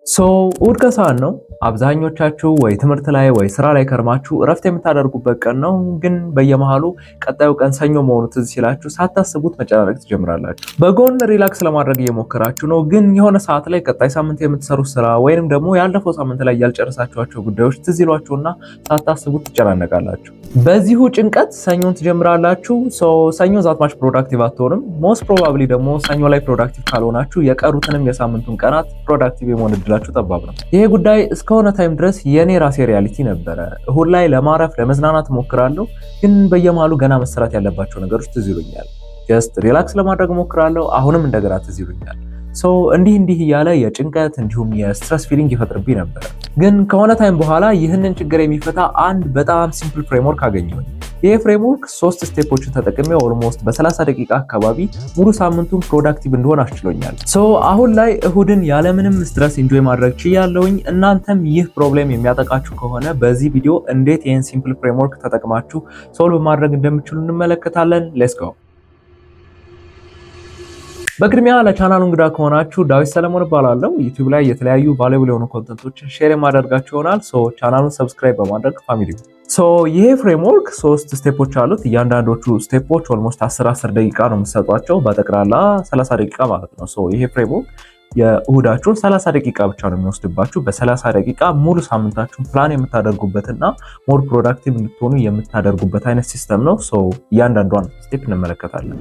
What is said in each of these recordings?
እሑድ ከሰዓት ነው። አብዛኞቻችሁ ወይ ትምህርት ላይ ወይ ስራ ላይ ከርማችሁ እረፍት የምታደርጉበት ቀን ነው። ግን በየመሃሉ ቀጣዩ ቀን ሰኞ መሆኑ ትዝ ሲላችሁ ሳታስቡት መጨናነቅ ትጀምራላችሁ። በጎን ሪላክስ ለማድረግ እየሞከራችሁ ነው። ግን የሆነ ሰዓት ላይ ቀጣይ ሳምንት የምትሰሩት ስራ ወይንም ደግሞ ያለፈው ሳምንት ላይ ያልጨረሳችኋቸው ጉዳዮች ትዝ ይሏችሁና ሳታስቡት ትጨናነቃላችሁ። በዚሁ ጭንቀት ሰኞን ትጀምራላችሁ። ሰኞ ዛትማች ፕሮዳክቲቭ አትሆንም። ሞስት ፕሮባብሊ ደግሞ ሰኞ ላይ ፕሮዳክቲቭ ካልሆናችሁ የቀሩትንም የሳምንቱን ቀናት ፕሮዳክቲቭ የመሆን እድላችሁ ጠባብ ነው። ይሄ ጉዳይ እስከሆነ ታይም ድረስ የኔ ራሴ ሪያሊቲ ነበረ። እሁድ ላይ ለማረፍ ለመዝናናት ሞክራለሁ፣ ግን በየመሃሉ ገና መሰራት ያለባቸው ነገሮች ትዝ ይሉኛል። ጀስት ሪላክስ ለማድረግ ሞክራለሁ፣ አሁንም እንደገና ትዝ ይሉኛል። እንዲህ እያለ የጭንቀት እንዲሁም የስትረስ ፊሊንግ ይፈጥርብኝ ነበር። ግን ከሆነ ታይም በኋላ ይህንን ችግር የሚፈታ አንድ በጣም ሲምፕል ፍሬምወርክ አገኘሁኝ። ይህ ፍሬምወርክ 3 ስቴፖችን ተጠቅሜ ኦልሞስት በ30 ደቂቃ አካባቢ ሙሉ ሳምንቱን ፕሮዳክቲቭ እንደሆን አስችሎኛል። አሁን ላይ እሁድን ያለምንም ስትረስ ኢንጆይ ማድረግ ችያለሁኝ። እናንተም ይህ ፕሮብሌም የሚያጠቃችሁ ከሆነ በዚህ ቪዲዮ እንዴት ይህን ሲምፕል ፍሬምወርክ ተጠቅማችሁ ሶልቭ ማድረግ እንደምችሉ እንመለከታለን። ሌትስ ጎ። በቅድሚያ ለቻናሉ እንግዳ ከሆናችሁ ዳዊት ሰለሞን እባላለሁ። ዩቲዩብ ላይ የተለያዩ ቫልዩብል የሆኑ ኮንተንቶችን ሼር የማደርጋችሁ ይሆናል። ቻናሉን ሰብስክራይብ በማድረግ ፋሚሊ። ይሄ ፍሬምወርክ 3 ስቴፖች አሉት። እያንዳንዶቹ ስቴፖች ኦልሞስት 10 ደቂቃ ነው የምትሰጧቸው፣ በጠቅላላ 30 ደቂቃ ማለት ነው። ይሄ ፍሬምወርክ የእሁዳችሁን 30 ደቂቃ ብቻ ነው የሚወስድባችሁ። በ30 ደቂቃ ሙሉ ሳምንታችሁን ፕላን የምታደርጉበትና ሞር ፕሮዳክቲቭ እንድትሆኑ የምታደርጉበት አይነት ሲስተም ነው። እያንዳንዷን ስቴፕ እንመለከታለን።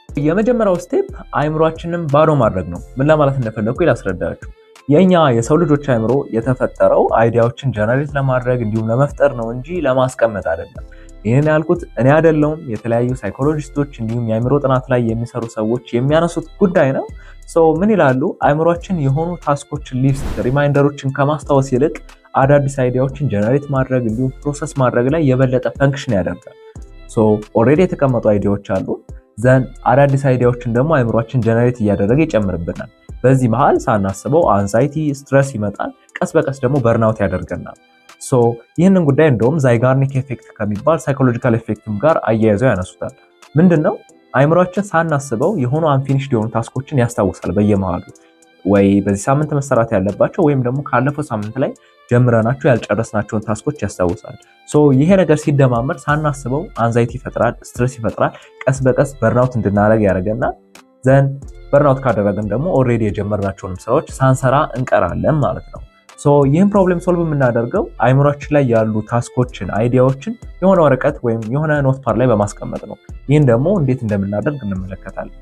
የመጀመሪያው ስቴፕ አይምሮአችንን ባዶ ማድረግ ነው። ምን ለማለት እንደፈለኩ ላስረዳችሁ። የኛ የሰው ልጆች አይምሮ የተፈጠረው አይዲያዎችን ጀነሬት ለማድረግ እንዲሁም ለመፍጠር ነው እንጂ ለማስቀመጥ አይደለም። ይህን ያልኩት እኔ አይደለሁም፣ የተለያዩ ሳይኮሎጂስቶች እንዲሁም የአይምሮ ጥናት ላይ የሚሰሩ ሰዎች የሚያነሱት ጉዳይ ነው። ምን ይላሉ? አይምሮአችን የሆኑ ታስኮችን ሊስት ሪማይንደሮችን ከማስታወስ ይልቅ አዳዲስ አይዲያዎችን ጀነሬት ማድረግ እንዲሁም ፕሮሰስ ማድረግ ላይ የበለጠ ፈንክሽን ያደርጋል። ኦልሬዲ የተቀመጡ አይዲያዎች አሉ ዘን አዳዲስ አይዲያዎችን ደግሞ አይምሮአችን ጀነሬት እያደረገ ይጨምርብናል። በዚህ መሃል ሳናስበው አንዛይቲ ስትረስ ይመጣል። ቀስ በቀስ ደግሞ በርናውት ያደርገናል። ይህንን ጉዳይ እንደውም ዛይጋርኒክ ኤፌክት ከሚባል ሳይኮሎጂካል ኤፌክትም ጋር አያይዘው ያነሱታል። ምንድነው? አይምሮአችን ሳናስበው የሆኑ አንፊኒሽድ የሆኑ ታስኮችን ያስታውሳል በየመሃሉ፣ ወይ በዚህ ሳምንት መሰራት ያለባቸው ወይም ደግሞ ካለፈው ሳምንት ላይ ጀምረናቸው ያልጨረስናቸውን ታስኮች ያስታውሳል። ይሄ ነገር ሲደማመር ሳናስበው አንዛይቲ ይፈጥራል፣ ስትረስ ይፈጥራል። ቀስ በቀስ በርናውት እንድናደርግ ያደርገናል። ዘን በርናውት ካደረግን ደግሞ ኦልሬዲ የጀመርናቸውንም ስራዎች ሳንሰራ እንቀራለን ማለት ነው። ይህን ፕሮብሌም ሶልቭ የምናደርገው አይምሮአችን ላይ ያሉ ታስኮችን አይዲያዎችን የሆነ ወረቀት ወይም የሆነ ኖትፓድ ላይ በማስቀመጥ ነው። ይህን ደግሞ እንዴት እንደምናደርግ እንመለከታለን።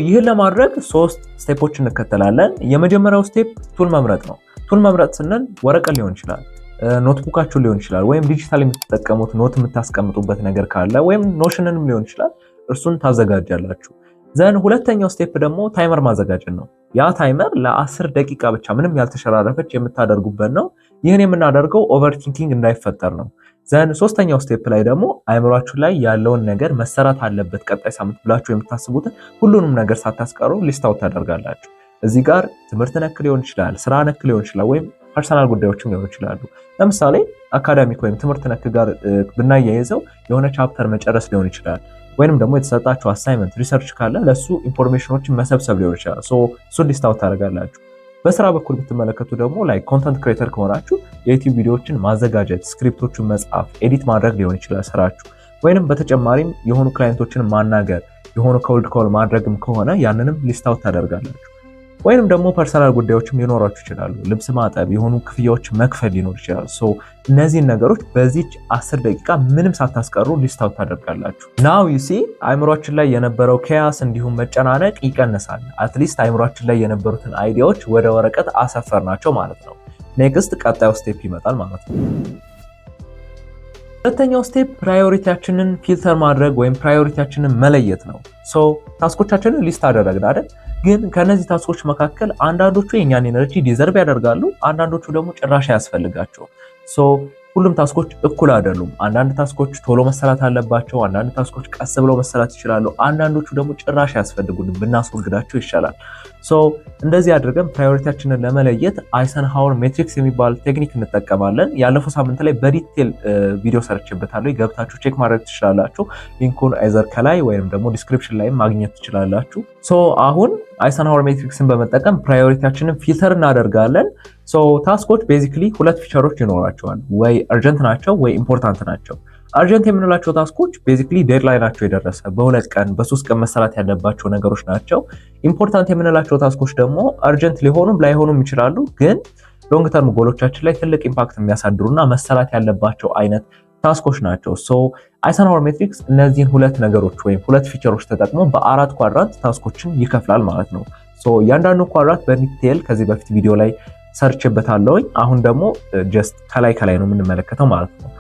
ይህን ለማድረግ 3 ስቴፖች እንከተላለን። የመጀመሪያው ስቴፕ ቱል መምረጥ ነው። ቱል መምረጥ ስንል ወረቀት ሊሆን ይችላል፣ ኖትቡካችሁ ሊሆን ይችላል፣ ወይም ዲጂታል የምትጠቀሙት ኖት የምታስቀምጡበት ነገር ካለ ወይም ኖሽንንም ሊሆን ይችላል። እርሱን ታዘጋጃላችሁ። ዘን ሁለተኛው ስቴፕ ደግሞ ታይመር ማዘጋጀት ነው። ያ ታይመር ለ10 ደቂቃ ብቻ ምንም ያልተሸራረፈች የምታደርጉበት ነው። ይህን የምናደርገው ኦቨርቲንኪንግ እንዳይፈጠር ነው። ዘን ሶስተኛው ስቴፕ ላይ ደግሞ አይምሯችሁ ላይ ያለውን ነገር መሰራት አለበት ቀጣይ ሳምንት ብላችሁ የምታስቡትን ሁሉንም ነገር ሳታስቀሩ ሊስት አውት ታደርጋላችሁ። እዚህ ጋር ትምህርት ነክ ሊሆን ይችላል፣ ስራ ነክ ሊሆን ይችላል፣ ወይም ፐርሰናል ጉዳዮችም ሊሆኑ ይችላሉ። ለምሳሌ አካዳሚክ ወይም ትምህርት ነክ ጋር ብናያይዘው የሆነ ቻፕተር መጨረስ ሊሆን ይችላል፣ ወይንም ደግሞ የተሰጣችሁ አሳይመንት ሪሰርች ካለ ለሱ ኢንፎርሜሽኖችን መሰብሰብ ሊሆን ይችላል። እሱን ሊስት አውት ታደርጋላችሁ። በስራ በኩል ብትመለከቱ ደግሞ ላይ ኮንተንት ክሬተር ከሆናችሁ የዩቲዩብ ቪዲዮዎችን ማዘጋጀት፣ ስክሪፕቶችን መጻፍ፣ ኤዲት ማድረግ ሊሆን ይችላል ስራችሁ። ወይንም በተጨማሪም የሆኑ ክላይንቶችን ማናገር፣ የሆኑ ኮልድ ኮል ማድረግም ከሆነ ያንንም ሊስት አውት ታደርጋላችሁ። ወይንም ደግሞ ፐርሰናል ጉዳዮችም ሊኖራችሁ ይችላሉ። ልብስ ማጠብ፣ የሆኑ ክፍያዎች መክፈል ሊኖር ይችላል። እነዚህን ነገሮች በዚች 10 ደቂቃ ምንም ሳታስቀሩ ሊስት አውት ታደርጋላችሁ። ናው ዩ ሲ አይምሮአችን ላይ የነበረው ኬያስ እንዲሁም መጨናነቅ ይቀንሳል። አትሊስት አይምሮአችን ላይ የነበሩትን አይዲያዎች ወደ ወረቀት አሰፈርናቸው ማለት ነው። ኔክስት ቀጣዩ ስቴፕ ይመጣል ማለት ነው። ሁለተኛው ስቴፕ ፕራዮሪቲያችንን ፊልተር ማድረግ ወይም ፕራዮሪቲያችንን መለየት ነው። ታስኮቻችንን ሊስት አደረግን አይደል? ግን ከነዚህ ታስኮች መካከል አንዳንዶቹ የኛን ኤነርጂ ዲዘርቭ ያደርጋሉ፣ አንዳንዶቹ ደግሞ ጭራሽ አያስፈልጋቸውም። ሁሉም ታስኮች እኩል አይደሉም። አንዳንድ ታስኮች ቶሎ መሰራት አለባቸው፣ አንዳንድ ታስኮች ቀስ ብለው መሰራት ይችላሉ፣ አንዳንዶቹ ደግሞ ጭራሽ አያስፈልጉንም፣ ብናስወግዳቸው ይሻላል። እንደዚህ አድርገን ፕራዮሪቲያችንን ለመለየት አይሰንሃወር ሜትሪክስ የሚባል ቴክኒክ እንጠቀማለን። ያለፈው ሳምንት ላይ በዲቴል ቪዲዮ ሰርችበታለሁ፣ ገብታችሁ ቼክ ማድረግ ትችላላችሁ። ሊንኩን አይዘር ከላይ ወይም ደግሞ ዲስክሪፕሽን ላይ ማግኘት ትችላላችሁ። አሁን አይሰንሃወር ሜትሪክስን በመጠቀም ፕራዮሪቲያችንን ፊልተር እናደርጋለን። ታስኮች ቤዚክሊ ሁለት ፊቸሮች ይኖራቸዋል፣ ወይ አርጀንት ናቸው ወይ ኢምፖርታንት ናቸው። አርጀንት የምንላቸው ታስኮች ቤዚክሊ ዴድላይናቸው የደረሰ በ2 ቀን በ3 ቀን መሰራት ያለባቸው ነገሮች ናቸው። ኢምፖርታንት የምንላቸው ታስኮች ደግሞ አርጀንት ሊሆኑም ላይሆኑም ይችላሉ፣ ግን ሎንግ ተርም ጎሎቻችን ላይ ትልቅ ኢምፓክት የሚያሳድሩና መሰራት ያለባቸው አይነት ታስኮች ናቸው። አይሰንሃወር ሜትሪክስ እነዚህን ሁለት ነገሮች ወይም ሁለት ፊቸሮች ተጠቅሞ በ4 ኳድራንት ታስኮችን ይከፍላል ማለት ነው። እያንዳንዱ ኳድራንት በዲቴል ከዚህ በፊት ቪዲዮ ላይ ሰርችበታለሁኝ። አሁን ደግሞ ጀስት ከላይ ነው የምንመለከተው ማለት ነው።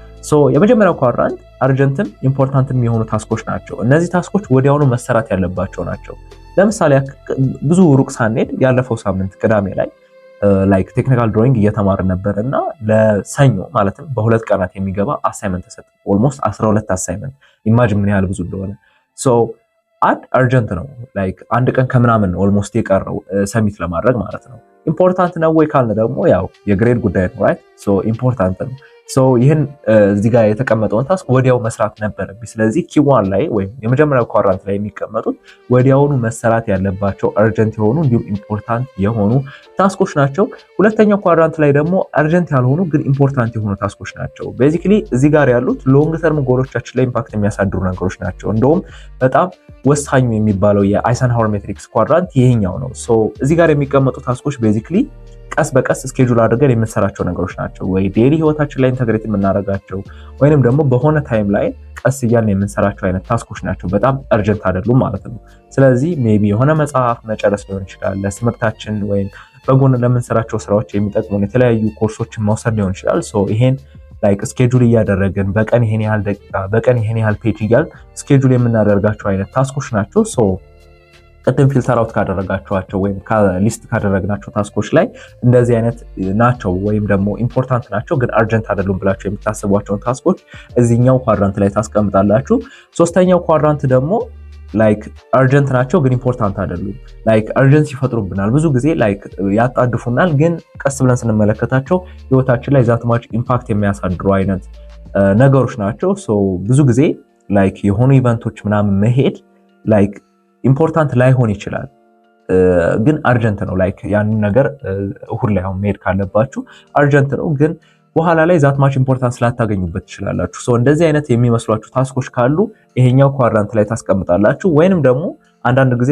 የመጀመሪያው ኳድራንት አርጀንትም ኢምፖርታንትም የሆኑ ታስኮች ናቸው። እነዚህ ታስኮች ወዲያውኑ መሰራት ያለባቸው ናቸው። ለምሳሌ ብዙ ሩቅ ሳንሄድ ያለፈው ሳምንት ቅዳሜ ላይ ላይክ ቴክኒካል ድሮይንግ እየተማርን ነበር እና ለሰኞ ማለትም በ2 ቀናት የሚገባ አሳይመንት ተሰጠ። ኦልሞስት 12 አሳይመንት ኢማጂን ምን ያህል ብዙ እንደሆነ። አርጀንት ነው፣ ላይክ 1 ቀን ከምናምን ኦልሞስት የቀረው ሰሚት ለማድረግ ማለት ነው። ኢምፖርታንት ነው ወይ ካልን ደግሞ ያው የግሬድ ጉዳይ ነው ራይት። ኢምፖርታንት ነው። ይህን እዚህ ጋር የተቀመጠውን ታስክ ወዲያው መስራት ነበረብኝ። ስለዚህ ኪዋን ላይ ወይም የመጀመሪያው ኳድራንት ላይ የሚቀመጡት ወዲያውኑ መሰራት ያለባቸው አርጀንት የሆኑ እንዲሁም ኢምፖርታንት የሆኑ ታስኮች ናቸው። ሁለተኛው ኳድራንት ላይ ደግሞ አርጀንት ያልሆኑ ግን ኢምፖርታንት የሆኑ ታስኮች ናቸው። ቤዚክሊ እዚህ ጋር ያሉት ሎንግ ተርም ጎሎቻችን ላይ ኢምፓክት የሚያሳድሩ ነገሮች ናቸው። እንደውም በጣም ወሳኙ የሚባለው የአይሰንሃወር ሜትሪክስ ኳድራንት ይሄኛው ነው። እዚህ ጋር የሚቀመጡ ታስኮች ቤዚክሊ ቀስ በቀስ ስኬጁል አድርገን የምንሰራቸው ነገሮች ናቸው። ወይ ዴይሊ ህይወታችን ላይ ኢንተግሬት የምናደርጋቸው ወይንም ደግሞ በሆነ ታይም ላይ ቀስ እያልን የምንሰራቸው አይነት ታስኮች ናቸው። በጣም አርጀንት አይደሉም ማለት ነው። ስለዚህ ሜቢ የሆነ መጽሐፍ መጨረስ ሊሆን ይችላል፣ ለትምህርታችን ወይም በጎን ለምንሰራቸው ስራዎች የሚጠቅሙን የተለያዩ ኮርሶችን መውሰድ ሊሆን ይችላል። ይሄን ላይክ ስኬጁል እያደረግን በቀን ይሄን ያህል ደቂቃ በቀን ይሄን ያህል ፔጅ እያልን ስኬጁል የምናደርጋቸው አይነት ታስኮች ናቸው። ቅድም ፊልተር አውት ካደረጋቸዋቸው ወይም ሊስት ካደረግናቸው ታስኮች ላይ እንደዚህ አይነት ናቸው ወይም ደግሞ ኢምፖርታንት ናቸው ግን አርጀንት አይደሉም ብላችሁ የምታስቧቸውን ታስኮች እዚህኛው ኳድራንት ላይ ታስቀምጣላችሁ። ሶስተኛው ኳድራንት ደግሞ ላይክ አርጀንት ናቸው ግን ኢምፖርታንት አይደሉም። ላይክ አርጀንት ይፈጥሩብናል፣ ብዙ ጊዜ ላይክ ያጣድፉናል፣ ግን ቀስ ብለን ስንመለከታቸው ህይወታችን ላይ ዛትማች ኢምፓክት የሚያሳድሩ አይነት ነገሮች ናቸው። ብዙ ጊዜ ላይክ የሆኑ ኢቨንቶች ምናምን መሄድ ላይክ ኢምፖርታንት ላይሆን ይችላል ግን አርጀንት ነው። ላይክ ያንን ነገር እሁድ ላይ አሁን መሄድ ካለባችሁ አርጀንት ነው ግን በኋላ ላይ ዛትማች ኢምፖርታንት ስላታገኙበት ትችላላችሁ። እንደዚህ አይነት የሚመስሏችሁ ታስኮች ካሉ ይሄኛው ኳድራንት ላይ ታስቀምጣላችሁ። ወይንም ደግሞ አንዳንድ ጊዜ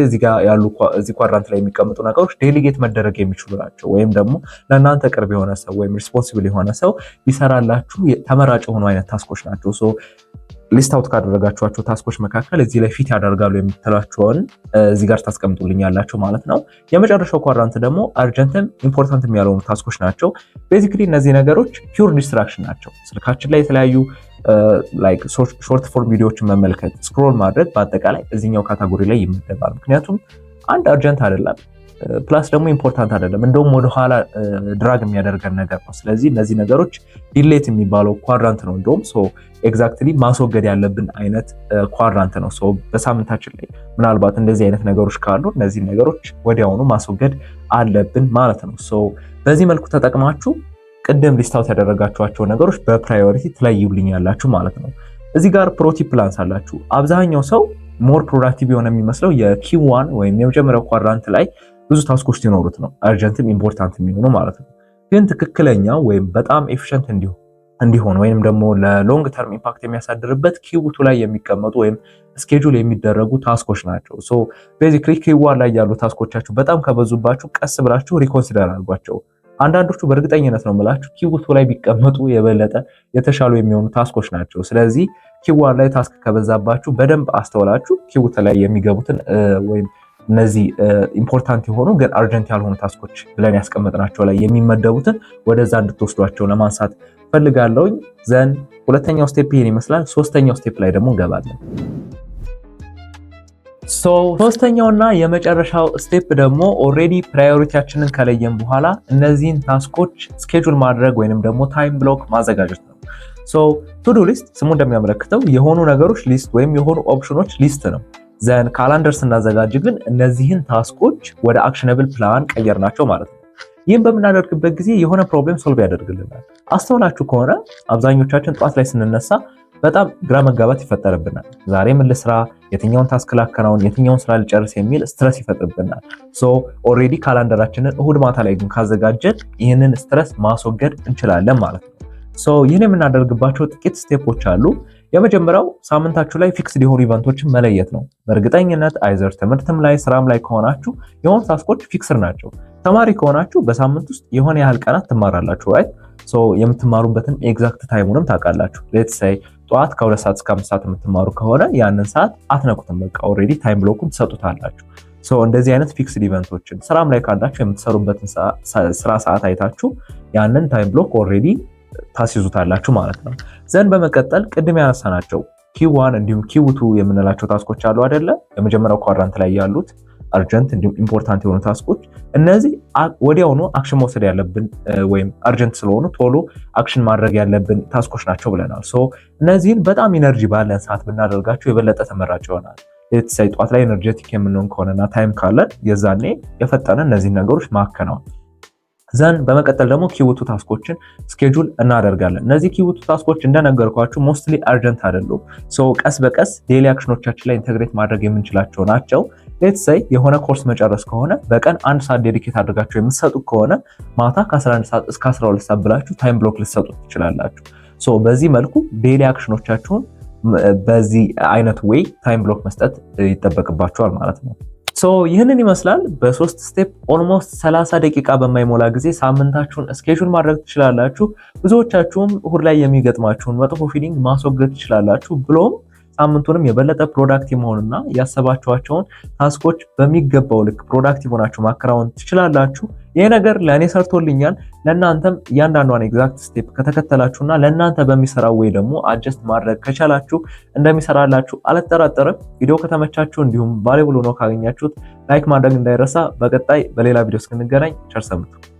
እዚህ ኳድራንት ላይ የሚቀመጡ ነገሮች ዴሊጌት መደረግ የሚችሉ ናቸው፣ ወይም ደግሞ ለእናንተ ቅርብ የሆነ ሰው ወይም ሪስፖንሲብል የሆነ ሰው ሊሰራላችሁ ተመራጭ የሆኑ አይነት ታስኮች ናቸው። ሊስት አውት ካደረጋችኋቸው ታስኮች መካከል እዚህ ላይ ፊት ያደርጋሉ የምትላቸውን እዚህ ጋር ታስቀምጡልኛላችሁ ማለት ነው። የመጨረሻው ኳድራንት ደግሞ አርጀንትም ኢምፖርታንትም ያልሆኑ ታስኮች ናቸው። ቤዚክሊ እነዚህ ነገሮች ፒውር ዲስትራክሽን ናቸው። ስልካችን ላይ የተለያዩ ላይክ ሾርት ፎርም ቪዲዮዎችን መመልከት፣ ስክሮል ማድረግ በአጠቃላይ እዚህኛው ካታጎሪ ላይ ይመደባል። ምክንያቱም አንድ አርጀንት አይደለም ፕላስ ደግሞ ኢምፖርታንት አይደለም፣ እንደውም ወደኋላ ድራግ የሚያደርገን ነገር ነው። ስለዚህ እነዚህ ነገሮች ዲሌት የሚባለው ኳድራንት ነው። እንደውም ኤግዛክትሊ ማስወገድ ያለብን አይነት ኳድራንት ነው። በሳምንታችን ላይ ምናልባት እንደዚህ አይነት ነገሮች ካሉ እነዚህ ነገሮች ወዲያውኑ ማስወገድ አለብን ማለት ነው። በዚህ መልኩ ተጠቅማችሁ ቅድም ሊስታውት ያደረጋችኋቸው ነገሮች በፕራዮሪቲ ትለዩልኛላችሁ ማለት ነው። እዚህ ጋር ፕሮቲፕ ፕላንስ አላችሁ። አብዛኛው ሰው ሞር ፕሮዳክቲቭ የሆነ የሚመስለው የኪዋን ወይም የመጀመሪያው ኳድራንት ላይ ብዙ ታስኮች ሲኖሩት ነው አርጀንትም ኢምፖርታንት የሚሆኑ ማለት ነው። ግን ትክክለኛ ወይም በጣም ኤፊሽንት እንዲሆን ወይም ደግሞ ለሎንግ ተርም ኢምፓክት የሚያሳድርበት ኪው2 ላይ የሚቀመጡ ወይም ስኬጁል የሚደረጉ ታስኮች ናቸው። ቤዚክሊ ኪዋን ላይ ያሉ ታስኮቻችሁ በጣም ከበዙባችሁ ቀስ ብላችሁ ሪኮንሲደር አድርጓቸው። አንዳንዶቹ በእርግጠኝነት ነው የምላችሁ ኪው2 ላይ ቢቀመጡ የበለጠ የተሻሉ የሚሆኑ ታስኮች ናቸው። ስለዚህ ኪዋን ላይ ታስክ ከበዛባችሁ በደንብ አስተውላችሁ ኪው2 ላይ የሚገቡትን ወይም እነዚህ ኢምፖርታንት የሆኑ ግን አርጀንት ያልሆኑ ታስኮች ብለን ያስቀመጥናቸው ላይ የሚመደቡትን ወደዛ እንድትወስዷቸው ለማንሳት ፈልጋለሁኝ። ዘን ሁለተኛው ስቴፕ ይሄን ይመስላል። ሶስተኛው ስቴፕ ላይ ደግሞ እንገባለን። ሶስተኛውና የመጨረሻው ስቴፕ ደግሞ ኦልሬዲ ፕራዮሪቲያችንን ከለየን በኋላ እነዚህን ታስኮች ስኬጁል ማድረግ ወይንም ደግሞ ታይም ብሎክ ማዘጋጀት ነው። ቱ ዱ ሊስት ስሙ እንደሚያመለክተው የሆኑ ነገሮች ሊስት ወይም የሆኑ ኦፕሽኖች ሊስት ነው። ዘን ካላንደር ስናዘጋጅ ግን እነዚህን ታስኮች ወደ አክሽነብል ፕላን ቀየርናቸው ማለት ነው። ይህን በምናደርግበት ጊዜ የሆነ ፕሮብሌም ሶልቭ ያደርግልናል። አስተውላችሁ ከሆነ አብዛኞቻችን ጠዋት ላይ ስንነሳ በጣም ግራ መጋባት ይፈጠርብናል። ዛሬ ምን ልስራ፣ የትኛውን ታስክ ላከናውን፣ የትኛውን ስራ ልጨርስ የሚል ስትረስ ይፈጥርብናል። ሶ ኦልሬዲ ካላንደራችንን እሁድ ማታ ላይ ግን ካዘጋጀን ይህንን ስትረስ ማስወገድ እንችላለን ማለት ነው። ሶ ይህን የምናደርግባቸው ጥቂት ስቴፖች አሉ። የመጀመሪያው ሳምንታችሁ ላይ ፊክስድ የሆኑ ኢቨንቶችን መለየት ነው። በእርግጠኝነት አይዘር ትምህርትም ላይ ስራም ላይ ከሆናችሁ የሆኑ ታስኮች ፊክስድ ናቸው። ተማሪ ከሆናችሁ በሳምንት ውስጥ የሆነ ያህል ቀናት ትማራላችሁ ራይት። ሶ የምትማሩበትን ኤግዛክት ታይሙንም ታውቃላችሁ። ሌትስ ሴይ ጠዋት ከ2 ሰዓት እስከ 5 ሰዓት የምትማሩ ከሆነ ያንን ሰዓት አትነኩትም። በቃ ኦልሬዲ ታይም ብሎኩን ትሰጡታላችሁ። ሶ እንደዚህ አይነት ፊክስድ ኢቨንቶችን ስራም ላይ ካላችሁ የምትሰሩበትን ስራ ሰዓት አይታችሁ ያንን ታይም ብሎክ ኦልሬዲ ታስይዙታላችሁ ማለት ነው። ዘን በመቀጠል ቅድም ያነሳናቸው ኪው1 እንዲሁም ኪው2 የምንላቸው ታስኮች አሉ አይደለ? የመጀመሪያው ኳድራንት ላይ ያሉት አርጀንት እንዲሁም ኢምፖርታንት የሆኑ ታስኮች፣ እነዚህ ወዲያውኑ አክሽን መውሰድ ያለብን ወይም አርጀንት ስለሆኑ ቶሎ አክሽን ማድረግ ያለብን ታስኮች ናቸው ብለናል። ሶ እነዚህን በጣም ኢነርጂ ባለን ሰዓት ብናደርጋቸው የበለጠ ተመራጭ ይሆናል። ሌትሳይ ጠዋት ላይ ኤነርጄቲክ የምንሆን ከሆነና ታይም ካለን የዛኔ የፈጠነ እነዚህን ነገሮች ማከናወን። ዘን በመቀጠል ደግሞ ኪው2 ታስኮችን ስኬጁል እናደርጋለን። እነዚህ ኪው2 ታስኮች እንደነገርኳችሁ ሞስትሊ አርጀንት አይደሉም። ሶ ቀስ በቀስ ዴይሊ አክሽኖቻችን ላይ ኢንተግሬት ማድረግ የምንችላቸው ናቸው። ሌትስ ሴይ የሆነ ኮርስ መጨረስ ከሆነ በቀን 1 ሰዓት ዴዲኬት አድርጋችሁ የምትሰጡ ከሆነ ማታ ከ11 ሰዓት እስከ 12 ሰዓት ብላችሁ ታይም ብሎክ ልትሰጡት ትችላላችሁ። ሶ በዚህ መልኩ ዴይሊ አክሽኖቻችሁን በዚህ አይነት ዌይ ታይም ብሎክ መስጠት ይጠበቅባችኋል ማለት ነው። ሶ ይህንን ይመስላል። በ3 ስቴፕ ኦልሞስት 30 ደቂቃ በማይሞላ ጊዜ ሳምንታችሁን ስኬጁል ማድረግ ትችላላችሁ። ብዙዎቻችሁም እሁድ ላይ የሚገጥማችሁን መጥፎ ፊሊንግ ማስወገድ ትችላላችሁ። ብሎም ሳምንቱንም የበለጠ ፕሮዳክቲቭ መሆንና ያሰባችኋቸውን ታስኮች በሚገባው ልክ ፕሮዳክቲቭ ሆናችሁ ማከናወን ትችላላችሁ። ይሄ ነገር ለእኔ ሰርቶልኛል። ለእናንተም እያንዳንዷን ኤግዛክት ስቴፕ ከተከተላችሁና ለእናንተ በሚሰራው ወይ ደግሞ አጀስት ማድረግ ከቻላችሁ እንደሚሰራላችሁ አልጠራጠርም። ቪዲዮ ከተመቻችሁ እንዲሁም ቫልዩብል ሆኖ ካገኛችሁት ላይክ ማድረግ እንዳይረሳ። በቀጣይ በሌላ ቪዲዮ እስክንገናኝ ቸር ሰንብቱ።